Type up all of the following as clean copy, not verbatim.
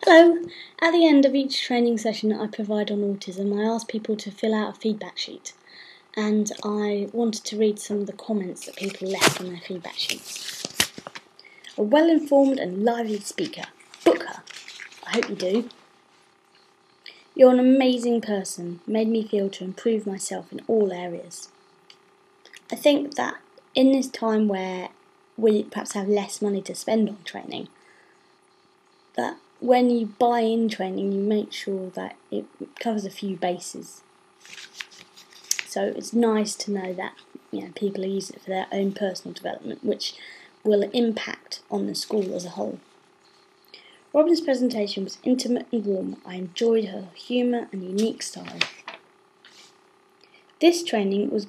Hello! At the end of each training session that I provide on autism, I ask people to fill out a feedback sheet. And I wanted to read some of the comments that people left on their feedback sheets. A well-informed and lively speaker. Book her. I hope you do. You're an amazing person. Made me feel to improve myself in all areas. I think that in this time where we perhaps have less money to spend on training, that when you buy in training, you make sure that it covers a few bases. So it's nice to know that people are using it for their own personal development, which will impact on the school as a whole. Robyn's presentation was intimate and warm. I enjoyed her humour and unique style. This training has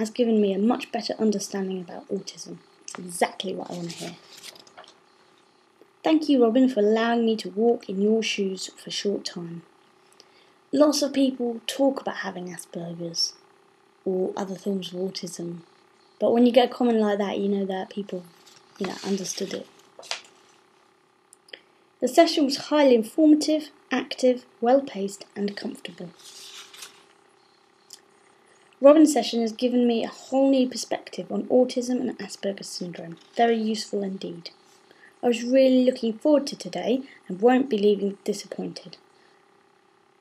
given me a much better understanding about autism. It's exactly what I want to hear. Thank you, Robyn, for allowing me to walk in your shoes for a short time. Lots of people talk about having Asperger's or other forms of autism, but when you get a comment like that, you know that people, understood it. The session was highly informative, active, well-paced and comfortable. Robyn's session has given me a whole new perspective on autism and Asperger's syndrome. Very useful indeed. I was really looking forward to today and won't be leaving disappointed.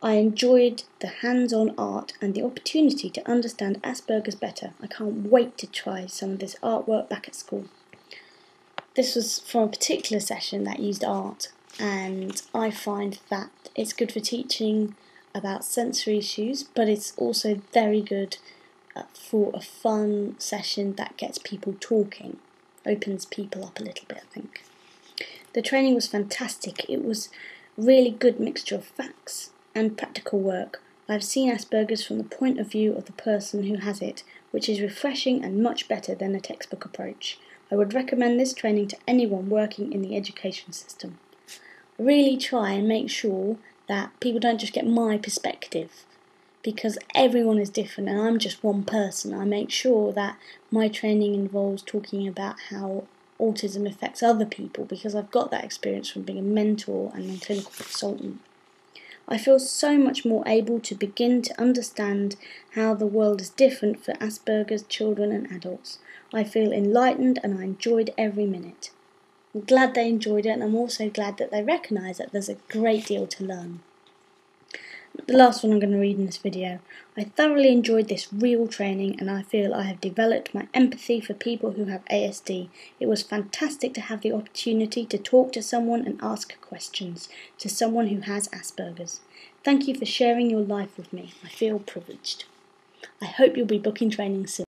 I enjoyed the hands-on art and the opportunity to understand Asperger's better. I can't wait to try some of this artwork back at school. This was from a particular session that used art, and I find that it's good for teaching about sensory issues, but it's also very good for a fun session that gets people talking, opens people up a little bit, I think. The training was fantastic. It was really good mixture of facts and practical work. I've seen Asperger's from the point of view of the person who has it, which is refreshing and much better than a textbook approach. I would recommend this training to anyone working in the education system. I really try and make sure that people don't just get my perspective, because everyone is different and I'm just one person. I make sure that my training involves talking about how autism affects other people, because I've got that experience from being a mentor and a clinical consultant. I feel so much more able to begin to understand how the world is different for Asperger's children and adults. I feel enlightened and I enjoyed every minute. I'm glad they enjoyed it, and I'm also glad that they recognise that there's a great deal to learn. The last one I'm going to read in this video. I thoroughly enjoyed this real training and I feel I have developed my empathy for people who have ASD. It was fantastic to have the opportunity to talk to someone and ask questions to someone who has Asperger's. Thank you for sharing your life with me. I feel privileged. I hope you'll be booking training soon.